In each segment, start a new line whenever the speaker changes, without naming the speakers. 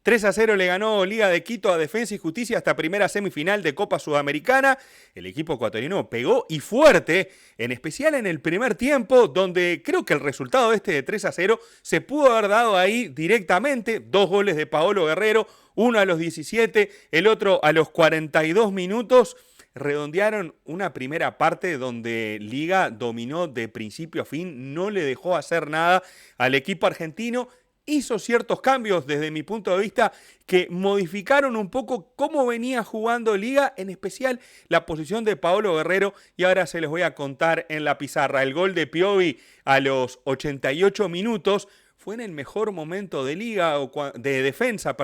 3-0 le ganó Liga de Quito a Defensa y Justicia hasta primera semifinal de Copa Sudamericana. El equipo ecuatoriano pegó y fuerte, en especial en el primer tiempo, donde creo que el resultado de 3-0 se pudo haber dado ahí directamente. 2 goles de Paolo Guerrero, uno a los 17, el otro a los 42 minutos. Redondearon una primera parte donde Liga dominó de principio a fin, no le dejó hacer nada al equipo argentino. Hizo ciertos cambios desde mi punto de vista que modificaron un poco cómo venía jugando Liga, en especial la posición de Paolo Guerrero, y ahora se les voy a contar en la pizarra. El gol de Piovi a los 88 minutos fue en el mejor momento de Liga, de defensa,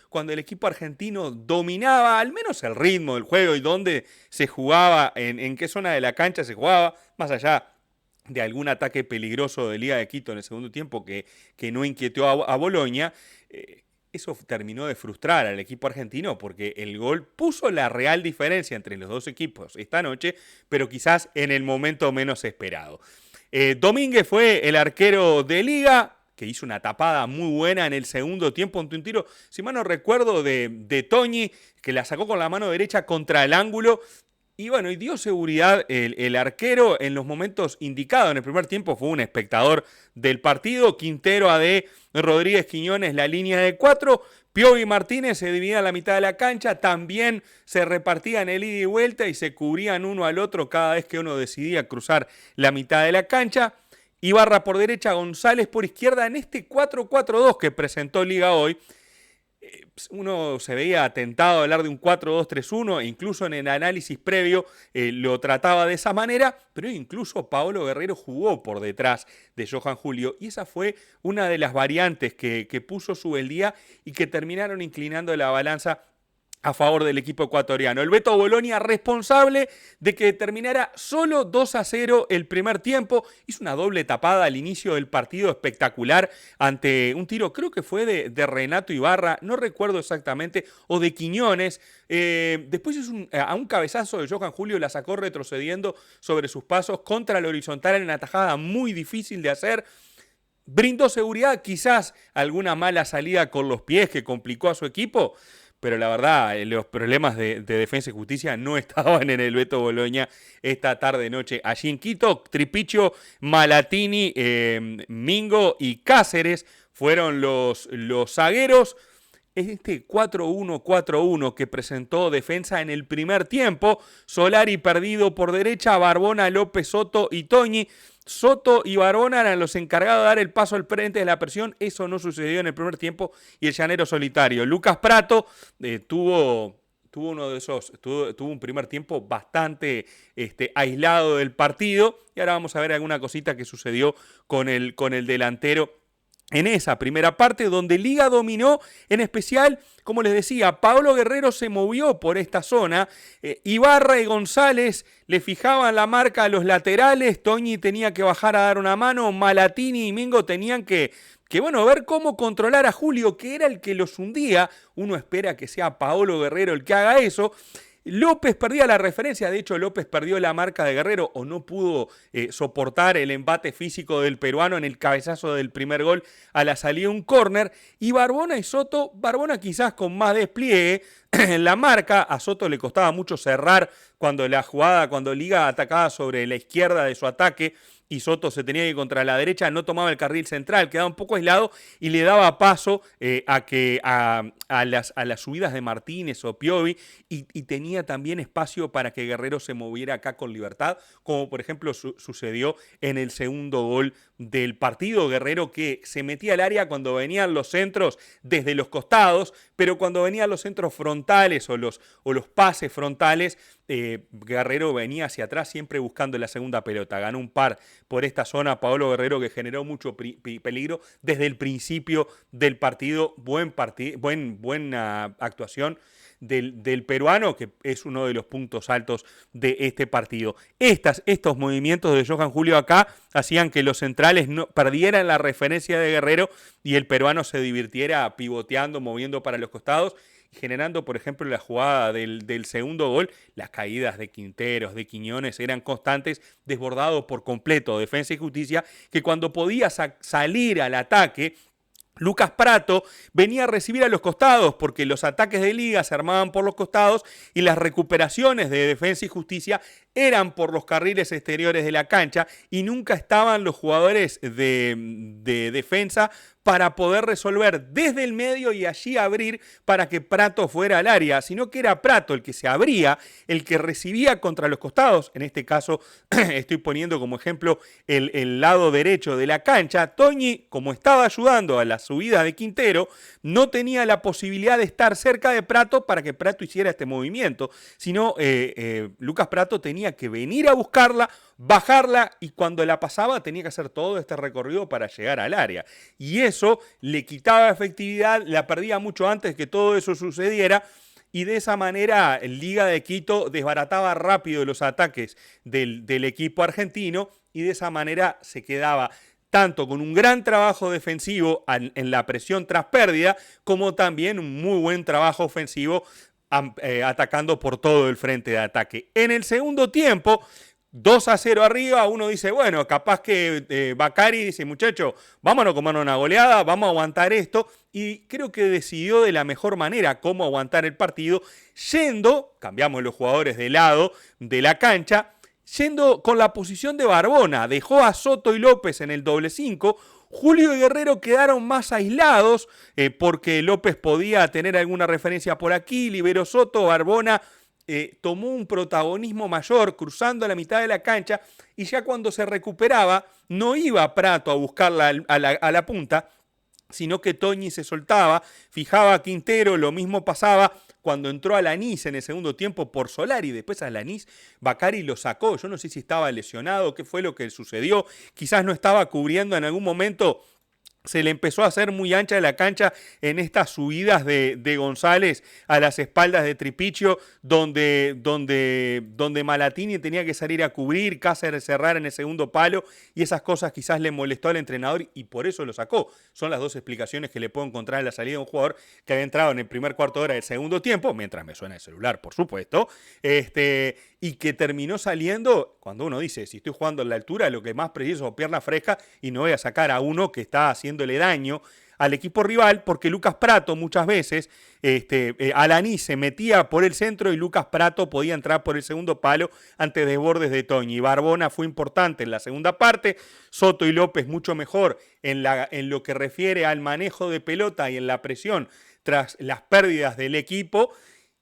cuando el equipo argentino dominaba al menos el ritmo del juego y dónde se jugaba, en qué zona de la cancha se jugaba, más allá de algún ataque peligroso de Liga de Quito en el segundo tiempo que no inquietó a Boloña. Eso terminó de frustrar al equipo argentino porque el gol puso la real diferencia entre los dos equipos esta noche, pero quizás en el momento menos esperado. Domínguez fue el arquero de Liga, que hizo una tapada muy buena en el segundo tiempo ante un tiro, si mal no recuerdo, de Toñi, que la sacó con la mano derecha contra el ángulo. Y bueno, y dio seguridad el arquero en los momentos indicados. En el primer tiempo fue un espectador del partido. Quintero, AD, Rodríguez, Quiñones, la línea de 4. Piovi Martínez se dividía a la mitad de la cancha. También se repartían el ida y vuelta y se cubrían uno al otro cada vez que uno decidía cruzar la mitad de la cancha. Ibarra por derecha, González por izquierda en este 4-4-2 que presentó Liga hoy. Uno se veía tentado a hablar de un 4-2-3-1, e incluso en el análisis previo lo trataba de esa manera, pero incluso Paolo Guerrero jugó por detrás de Johan Julio, y esa fue una de las variantes que puso Subeldía y que terminaron inclinando la balanza a favor del equipo ecuatoriano. El Beto Bolonia, responsable de que terminara solo 2-0 el primer tiempo, hizo una doble tapada al inicio del partido espectacular ante un tiro, creo que fue de Renato Ibarra, no recuerdo exactamente, o de Quiñones. Después hizo a un cabezazo de Johan Julio, la sacó retrocediendo sobre sus pasos contra el horizontal en una tajada muy difícil de hacer. Brindó seguridad, quizás alguna mala salida con los pies que complicó a su equipo, pero la verdad, los problemas de Defensa y Justicia no estaban en el Beto Boloña esta tarde-noche allí en Quito. Tripicho, Malatini, Mingo y Cáceres fueron los zagueros. Este 4-1-4-1 que presentó Defensa en el primer tiempo. Solari perdido por derecha, Barbona, López, Soto y Toñi. Soto y Barbona eran los encargados de dar el paso al frente de la presión. Eso no sucedió en el primer tiempo. Y el llanero solitario, Lucas Prato, tuvo un primer tiempo bastante aislado del partido. Y ahora vamos a ver alguna cosita que sucedió con el delantero en esa primera parte, donde Liga dominó, en especial, como les decía, Paolo Guerrero se movió por esta zona, Ibarra y González le fijaban la marca a los laterales, Toñi tenía que bajar a dar una mano, Malatini y Mingo tenían que ver cómo controlar a Julio, que era el que los hundía. Uno espera que sea Paolo Guerrero el que haga eso. López perdía la referencia, de hecho López perdió la marca de Guerrero o no pudo soportar el embate físico del peruano en el cabezazo del primer gol a la salida de un córner. Y Barbona y Soto, Barbona quizás con más despliegue en la marca, a Soto le costaba mucho cerrar cuando Liga atacaba sobre la izquierda de su ataque, y Soto se tenía que ir contra la derecha, no tomaba el carril central, quedaba un poco aislado y le daba paso a las subidas de Martínez o Piovi, y tenía también espacio para que Guerrero se moviera acá con libertad, como por ejemplo sucedió en el segundo gol del partido. Guerrero que se metía al área cuando venían los centros desde los costados, pero cuando venían los centros frontales o los pases frontales, Guerrero venía hacia atrás siempre buscando la segunda pelota. Ganó un par por esta zona Paolo Guerrero, que generó mucho peligro desde el principio del partido. Buena actuación del peruano, que es uno de los puntos altos de este partido. Estos movimientos de Johan Julio acá hacían que los centrales no perdieran la referencia de Guerrero y el peruano se divirtiera pivoteando, moviendo para los costados, generando, por ejemplo, la jugada del segundo gol. Las caídas de Quinteros, de Quiñones eran constantes, desbordado por completo Defensa y Justicia, que cuando podía salir al ataque Lucas Pratto venía a recibir a los costados porque los ataques de Liga se armaban por los costados y las recuperaciones de Defensa y Justicia eran por los carriles exteriores de la cancha y nunca estaban los jugadores de defensa para poder resolver desde el medio y allí abrir para que Pratto fuera al área, sino que era Pratto el que se abría, el que recibía contra los costados. En este caso estoy poniendo como ejemplo el lado derecho de la cancha. Toñi, como estaba ayudando a la subida de Quintero, no tenía la posibilidad de estar cerca de Pratto para que Pratto hiciera este movimiento, sino Lucas Pratto tenía que venir a buscarla, bajarla y cuando la pasaba tenía que hacer todo este recorrido para llegar al área. Y eso le quitaba efectividad, la perdía mucho antes que todo eso sucediera. Y de esa manera Liga de Quito desbarataba rápido los ataques del equipo argentino y de esa manera se quedaba tanto con un gran trabajo defensivo en la presión tras pérdida, como también un muy buen trabajo ofensivo atacando por todo el frente de ataque. En el segundo tiempo, 2-0 arriba, uno dice, bueno, capaz que Bacari dice, muchacho, vámonos a comernos una goleada, vamos a aguantar esto, y creo que decidió de la mejor manera cómo aguantar el partido, cambiamos los jugadores de lado de la cancha, yendo con la posición de Barbona, dejó a Soto y López en el doble 5, Julio y Guerrero quedaron más aislados porque López podía tener alguna referencia por aquí, liberó Soto, Barbona tomó un protagonismo mayor cruzando la mitad de la cancha y ya cuando se recuperaba no iba Pratto a buscarla a la punta, sino que Toñi se soltaba, fijaba a Quintero, lo mismo pasaba cuando entró Alanís en el segundo tiempo por Solari, después Alanís Bacari lo sacó, yo no sé si estaba lesionado, qué fue lo que sucedió, quizás no estaba cubriendo en algún momento. Se le empezó a hacer muy ancha la cancha en estas subidas de González a las espaldas de Tripichio, donde Malatini tenía que salir a cubrir, Cáceres cerrar en el segundo palo, y esas cosas quizás le molestó al entrenador y por eso lo sacó. Son las dos explicaciones que le puedo encontrar en la salida de un jugador que había entrado en el primer cuarto de hora del segundo tiempo, mientras me suena el celular, por supuesto, y que terminó saliendo, cuando uno dice, si estoy jugando a la altura, lo que más preciso es pierna fresca y no voy a sacar a uno que está haciéndole daño al equipo rival, porque Lucas Pratto muchas veces, Alanís se metía por el centro y Lucas Pratto podía entrar por el segundo palo ante desbordes de Toñi. Barbona fue importante en la segunda parte, Soto y López mucho mejor en lo que refiere al manejo de pelota y en la presión tras las pérdidas del equipo.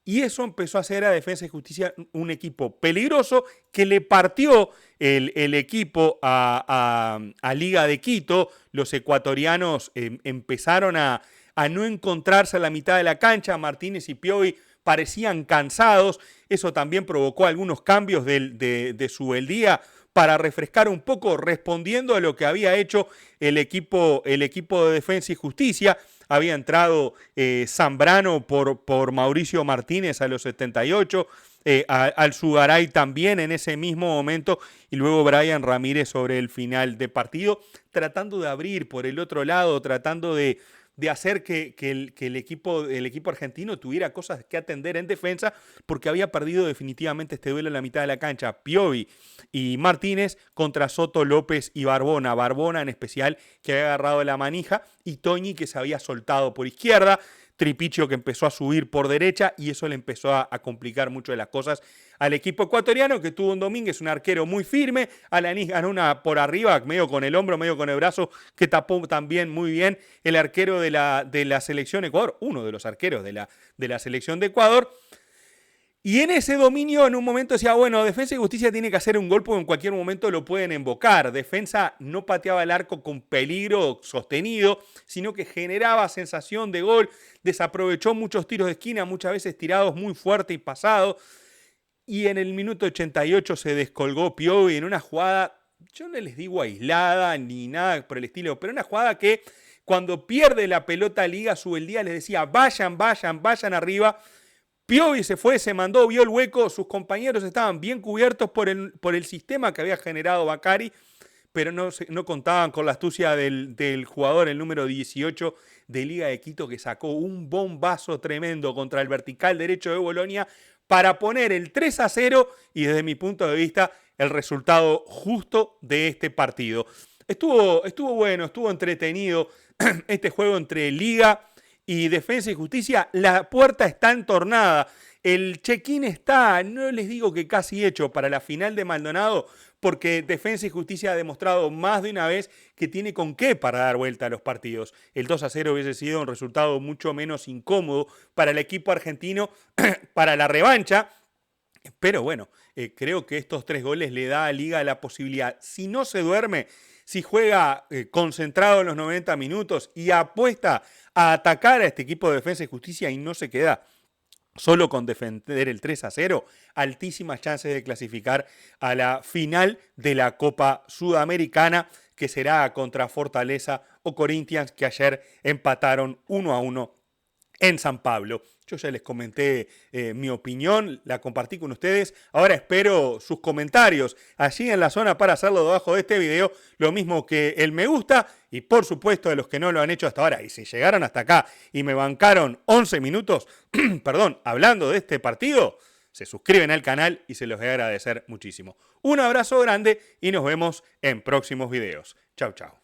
Y eso empezó a hacer a Defensa y Justicia un equipo peligroso que le partió el equipo a Liga de Quito. Los ecuatorianos empezaron a no encontrarse a la mitad de la cancha. Martínez y Piovi parecían cansados. Eso también provocó algunos cambios de Subeldía para refrescar un poco, respondiendo a lo que había hecho el equipo de Defensa y Justicia. Había entrado Zambrano por Mauricio Martínez a los 78, Alzugaray también en ese mismo momento y luego Brian Ramírez sobre el final de partido, tratando de abrir por el otro lado, tratando de hacer que el equipo argentino tuviera cosas que atender en defensa porque había perdido definitivamente este duelo en la mitad de la cancha. Piovi y Martínez contra Soto, López y Barbona. Barbona en especial que había agarrado la manija y Toñi que se había soltado por izquierda. Tripichio que empezó a subir por derecha y eso le empezó a complicar mucho de las cosas al equipo ecuatoriano que tuvo un Domínguez, un arquero muy firme. Alanís ganó una por arriba, medio con el hombro, medio con el brazo, que tapó también muy bien el arquero de la selección Ecuador, uno de los arqueros de la selección de Ecuador. Y en ese dominio en un momento decía, bueno, Defensa y Justicia tiene que hacer un gol porque en cualquier momento lo pueden invocar. Defensa no pateaba el arco con peligro sostenido, sino que generaba sensación de gol, desaprovechó muchos tiros de esquina, muchas veces tirados muy fuerte y pasados. Y en el minuto 88 se descolgó Piovi en una jugada, yo no les digo aislada ni nada por el estilo, pero una jugada que cuando pierde la pelota Liga Subeldía les decía, vayan arriba. Piovi se fue, se mandó, vio el hueco, sus compañeros estaban bien cubiertos por el sistema que había generado Bacari, pero no contaban con la astucia del jugador, el número 18 de Liga de Quito, que sacó un bombazo tremendo contra el vertical derecho de Bolonia para poner el 3-0 y desde mi punto de vista el resultado justo de este partido. Estuvo bueno, estuvo entretenido. este juego entre Liga y Defensa y Justicia, la puerta está entornada. El check-in está, no les digo que casi hecho para la final de Maldonado, porque Defensa y Justicia ha demostrado más de una vez que tiene con qué para dar vuelta a los partidos. El 2-0 hubiese sido un resultado mucho menos incómodo para el equipo argentino para la revancha. Pero bueno, creo que estos 3 goles le da a Liga la posibilidad, si no se duerme, si juega concentrado en los 90 minutos y apuesta a atacar a este equipo de Defensa y Justicia y no se queda solo con defender el 3-0, altísimas chances de clasificar a la final de la Copa Sudamericana, que será contra Fortaleza o Corinthians, que ayer empataron 1-1 en San Pablo. Yo ya les comenté mi opinión, la compartí con ustedes. Ahora espero sus comentarios allí en la zona para hacerlo debajo de este video. Lo mismo que el me gusta y por supuesto de los que no lo han hecho hasta ahora. Y si llegaron hasta acá y me bancaron 11 minutos, perdón, hablando de este partido, se suscriben al canal y se los voy a agradecer muchísimo. Un abrazo grande y nos vemos en próximos videos. Chau, chau.